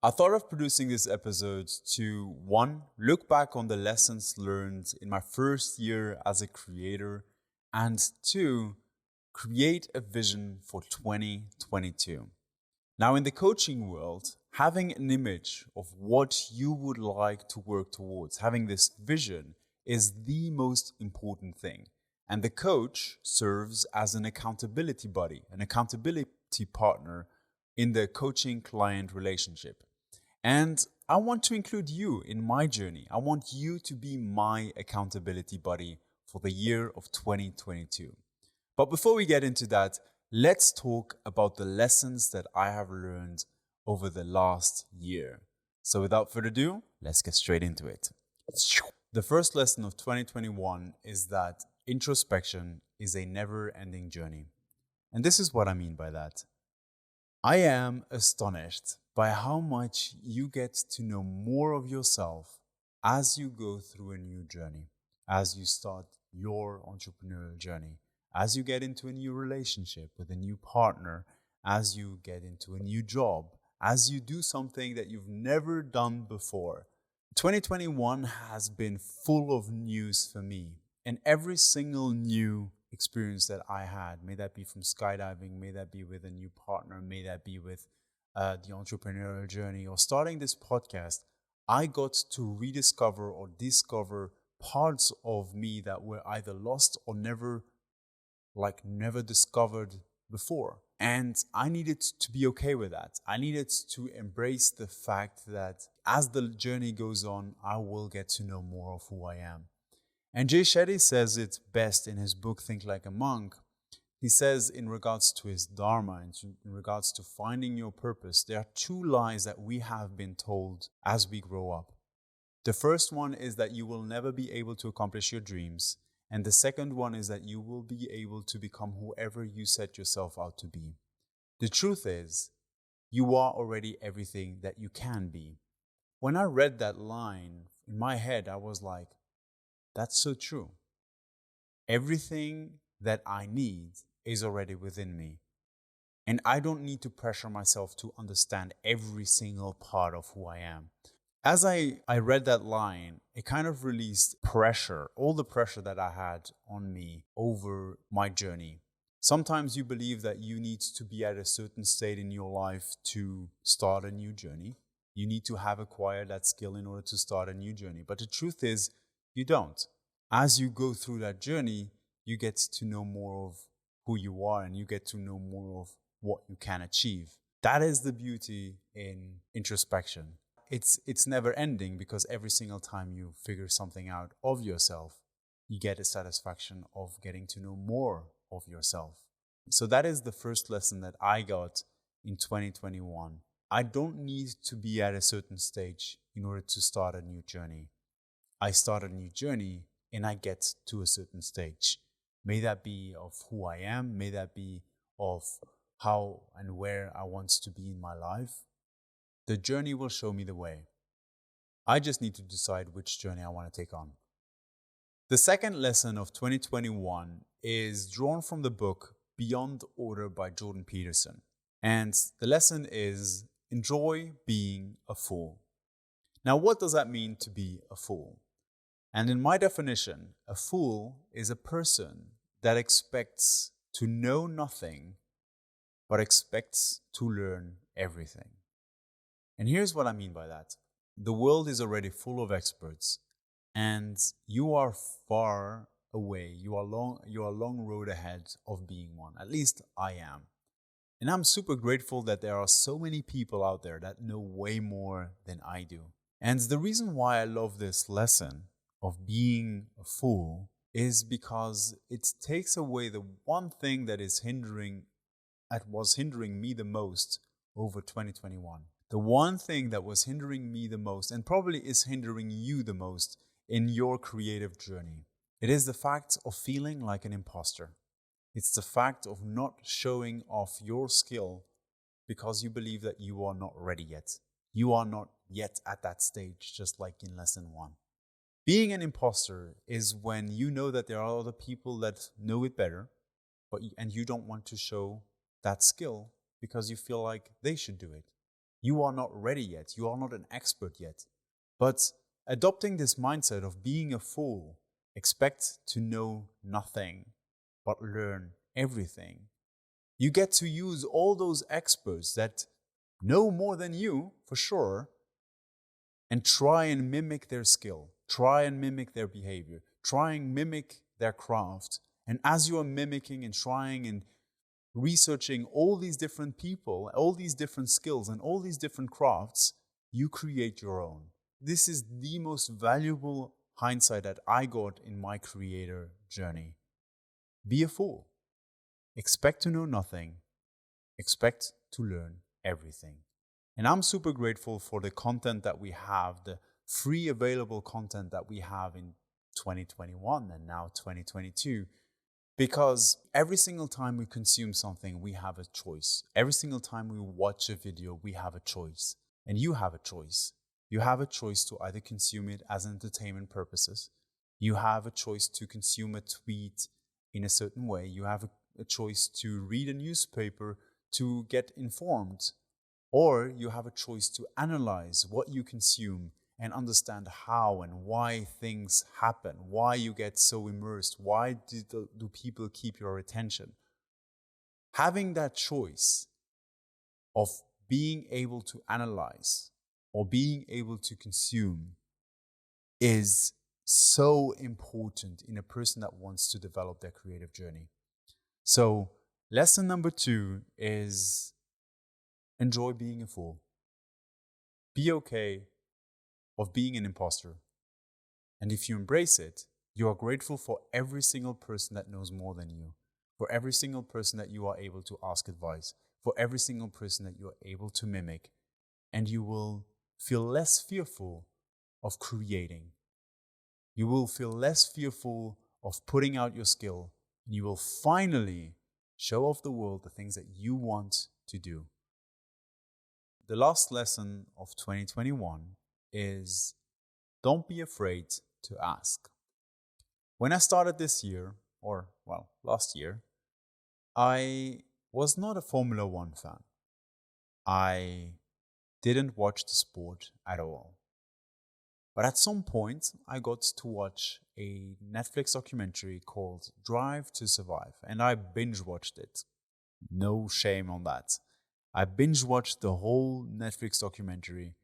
I thought of producing this episode to one, look back on the lessons learned in my first year as a creator, and two, create a vision for 2022. Now, in the coaching world, having an image of what you would like to work towards, having this vision, is the most important thing. And the coach serves as an accountability buddy, an accountability partner in the coaching client relationship. And I want to include you in my journey. I want you to be my accountability buddy for the year of 2022. But before we get into that, let's talk about the lessons that I have learned over the last year. So without further ado, let's get straight into it. The first lesson of 2021 is that introspection is a never-ending journey. And this is what I mean by that. I am astonished by how much you get to know more of yourself as you go through a new journey, as you start your entrepreneurial journey, as you get into a new relationship with a new partner, as you get into a new job, as you do something that you've never done before. 2021 has been full of news for me, and every single new experience that I had, may that be from skydiving, may that be with a new partner, may that be with the entrepreneurial journey, or starting this podcast, I got to rediscover or discover parts of me that were either lost or never discovered before. And I needed to be okay with that. I needed to embrace the fact that as the journey goes on, I will get to know more of who I am. And Jay Shetty says it best in his book, Think Like a Monk. He says in regards to his dharma, in regards to finding your purpose, there are two lies that we have been told as we grow up. The first one is that you will never be able to accomplish your dreams. And the second one is that you will be able to become whoever you set yourself out to be. The truth is, you are already everything that you can be. When I read that line, in my head, I was like, that's so true. Everything that I need is already within me. And I don't need to pressure myself to understand every single part of who I am. As I read that line, it kind of released pressure, all the pressure that I had on me over my journey. Sometimes you believe that you need to be at a certain state in your life to start a new journey. You need to have acquired that skill in order to start a new journey. But the truth is, you don't. As you go through that journey, you get to know more of who you are and you get to know more of what you can achieve. That is the beauty in introspection. It's never ending because every single time you figure something out of yourself, you get a satisfaction of getting to know more of yourself. So that is the first lesson that I got in 2021. I don't need to be at a certain stage in order to start a new journey. I start a new journey and I get to a certain stage. May that be of who I am, may that be of how and where I want to be in my life. The journey will show me the way. I just need to decide which journey I want to take on. The second lesson of 2021 is drawn from the book Beyond Order by Jordan Peterson. And the lesson is enjoy being a fool. Now, what does that mean to be a fool? And in my definition, a fool is a person that expects to know nothing, but expects to learn everything. And here's what I mean by that. The world is already full of experts, and you are far away. You are a long road ahead of being one. At least I am. And I'm super grateful that there are so many people out there that know way more than I do. And the reason why I love this lesson of being a fool is because it takes away the one thing that was hindering me the most over 2021. The one thing that was hindering me the most, and probably is hindering you the most in your creative journey. It is the fact of feeling like an imposter. It's the fact of not showing off your skill because you believe that you are not ready yet. You are not yet at that stage, just like in lesson 1. Being an imposter is when you know that there are other people that know it better, and you don't want to show that skill because you feel like they should do it. You are not ready yet. You are not an expert yet. But adopting this mindset of being a fool, expect to know nothing, but learn everything. You get to use all those experts that know more than you, for sure, and try and mimic their skill, try and mimic their behavior, try and mimic their craft. And as you are mimicking and trying and researching all these different people, all these different skills, and all these different crafts, you create your own. This is the most valuable hindsight that I got in my creator journey. Be a fool. Expect to know nothing. Expect to learn everything. And I'm super grateful for the content that we have, the free available content that we have in 2021 and now 2022. Because every single time we consume something, we have a choice. Every single time we watch a video, we have a choice. And you have a choice. You have a choice to either consume it as entertainment purposes. You have a choice to consume a tweet in a certain way. You have a choice to read a newspaper to get informed. Or you have a choice to analyze what you consume and understand how and why things happen, why you get so immersed, why do people keep your attention. Having that choice of being able to analyze or being able to consume is so important in a person that wants to develop their creative journey. So lesson number 2 is enjoy being a fool. Be okay of being an imposter. And if you embrace it, you are grateful for every single person that knows more than you, for every single person that you are able to ask advice, for every single person that you are able to mimic, and you will feel less fearful of creating. You will feel less fearful of putting out your skill, and you will finally show off the world the things that you want to do. The last lesson of 2021 is don't be afraid to ask. When I started this year, last year, I was not a Formula One fan. I didn't watch the sport at all. But at some point, I got to watch a Netflix documentary called Drive to Survive, and I binge watched it. No shame on that. I binge watched the whole Netflix documentary,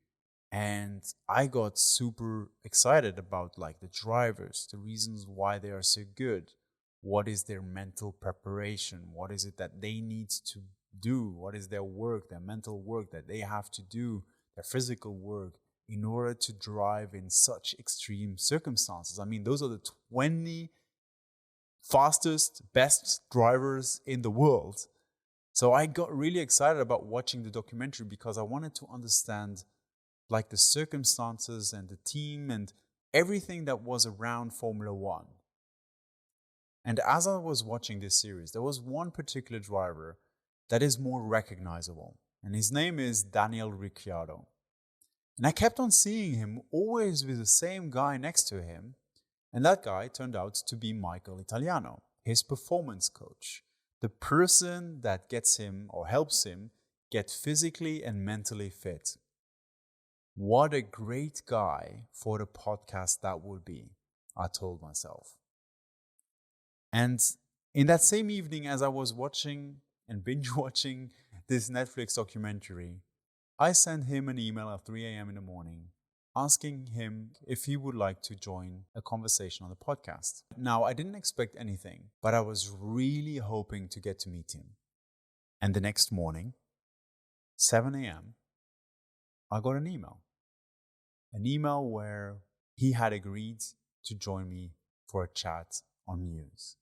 and I got super excited about the drivers, the reasons why they are so good. What is their mental preparation? What is it that they need to do? What is their work, their mental work that they have to do, their physical work in order to drive in such extreme circumstances? I mean, those are the 20 fastest, best drivers in the world. So I got really excited about watching the documentary because I wanted to understand the circumstances and the team and everything that was around Formula One. And as I was watching this series, there was one particular driver that is more recognizable, and his name is Daniel Ricciardo. And I kept on seeing him always with the same guy next to him, and that guy turned out to be Michael Italiano, his performance coach, the person that gets him or helps him get physically and mentally fit. What a great guy for the podcast that would be, I told myself. And in that same evening, as I was watching and binge watching this Netflix documentary, I sent him an email at 3 a.m. in the morning asking him if he would like to join a conversation on the podcast. Now, I didn't expect anything, but I was really hoping to get to meet him. And the next morning, 7 a.m., I got an email. An email where he had agreed to join me for a chat on Muse.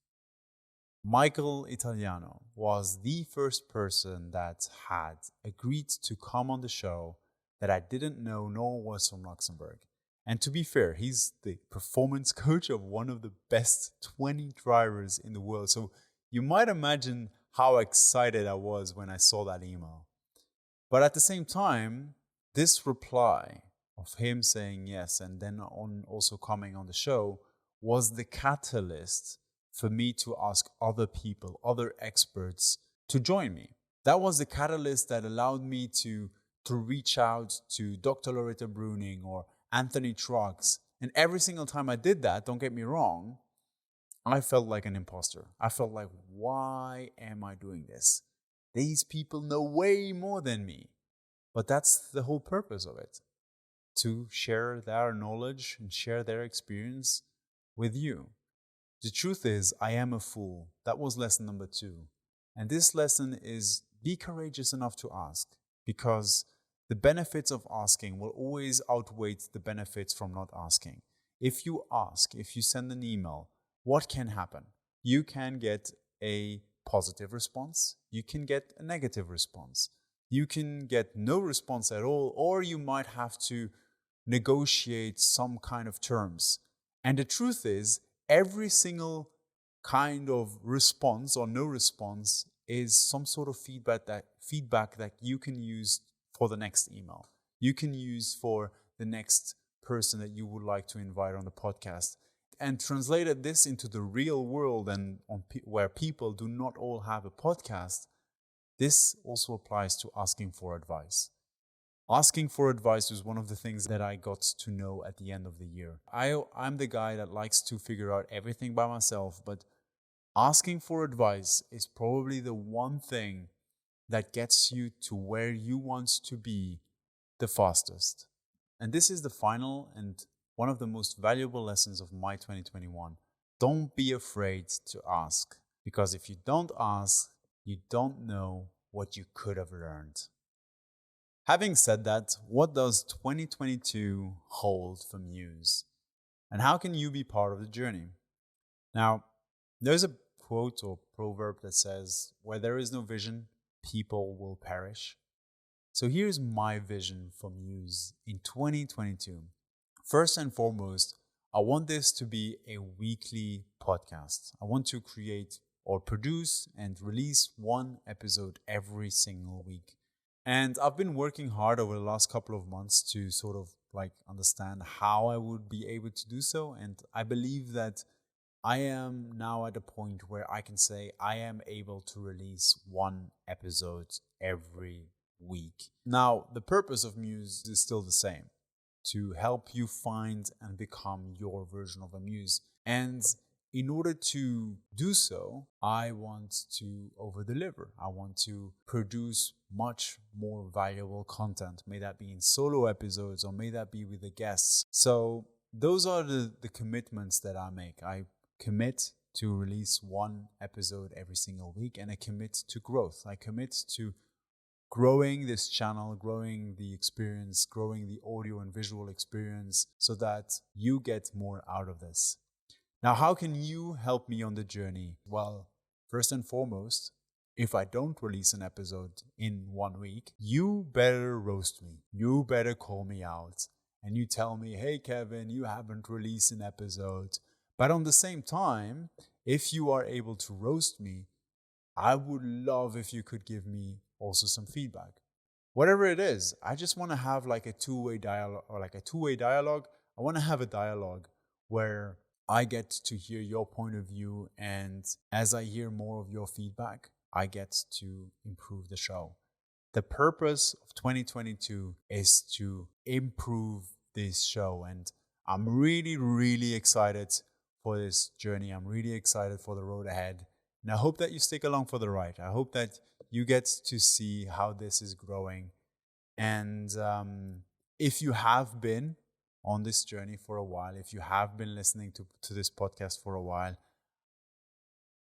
Michael Italiano was the first person that had agreed to come on the show that I didn't know nor was from Luxembourg. And to be fair, he's the performance coach of one of the best 20 drivers in the world. So you might imagine how excited I was when I saw that email. But at the same time, this reply of him saying yes and then also coming on the show was the catalyst for me to ask other people, other experts to join me. That was the catalyst that allowed me to to reach out to Dr. Loretta Bruning or Anthony Trucks. And every single time I did that, don't get me wrong, I felt like an imposter. I felt like, why am I doing this? These people know way more than me. But that's the whole purpose of it, to share their knowledge and share their experience with you. The truth is, I am a fool. That was lesson number 2. And this lesson is be courageous enough to ask, because the benefits of asking will always outweigh the benefits from not asking. If you ask, if you send an email, what can happen? You can get a positive response. You can get a negative response. You can get no response at all, or you might have to negotiate some kind of terms. And the truth is, every single kind of response or no response is some sort of feedback that you can use for the next email. You can use for the next person that you would like to invite on the podcast. And translated this into the real world and where people do not all have a podcast, this also applies to asking for advice. Asking for advice was one of the things that I got to know at the end of the year. I'm the guy that likes to figure out everything by myself, but asking for advice is probably the one thing that gets you to where you want to be the fastest. And this is the final and one of the most valuable lessons of my 2021. Don't be afraid to ask, because if you don't ask, you don't know what you could have learned. Having said that, what does 2022 hold for Muse? And how can you be part of the journey? Now, there's a quote or proverb that says, where there is no vision, people will perish. So here's my vision for Muse in 2022. First and foremost, I want this to be a weekly podcast. I want to create or produce and release one episode every single week. And I've been working hard over the last couple of months to sort of understand how I would be able to do so. And I believe that I am now at a point where I can say I am able to release one episode every week. Now, the purpose of Muse is still the same, to help you find and become your version of a muse. And in order to do so, I want to over-deliver. I want to produce much more valuable content. May that be in solo episodes or may that be with the guests. So those are the commitments that I make. I commit to release one episode every single week, and I commit to growth. I commit to growing this channel, growing the experience, growing the audio and visual experience so that you get more out of this. Now, how can you help me on the journey? Well, first and foremost, if I don't release an episode in 1 week, you better roast me. You better call me out and you tell me, hey, Kevin, you haven't released an episode. But on the same time, if you are able to roast me, I would love if you could give me also some feedback. Whatever it is, I just want to have a two-way dialogue I want to have a dialogue where I get to hear your point of view, and as I hear more of your feedback, I get to improve the show. The purpose of 2022 is to improve this show, and I'm really, really excited for this journey. I'm really excited for the road ahead. And I hope that you stick along for the ride. I hope that you get to see how this is growing. And if you have been on this journey for a while, if you have been listening to this podcast for a while,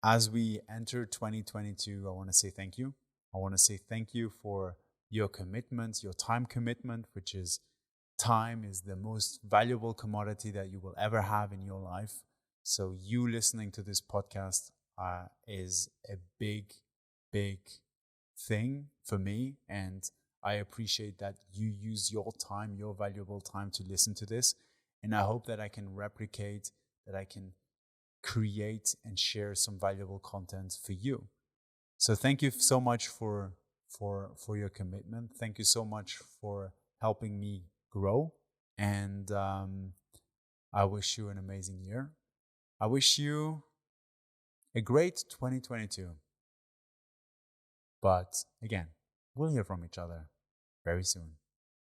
as we enter 2022, I want to say thank you. I want to say thank you for your commitment, your time commitment, which is time is the most valuable commodity that you will ever have in your life. So you listening to this podcast is a big, big thing for me. And I appreciate that you use your time, your valuable time to listen to this. And I hope that I can replicate, that I can create and share some valuable content for you. So thank you so much for your commitment. Thank you so much for helping me grow. And I wish you an amazing year. I wish you a great 2022. But again, we'll hear from each other. very soon.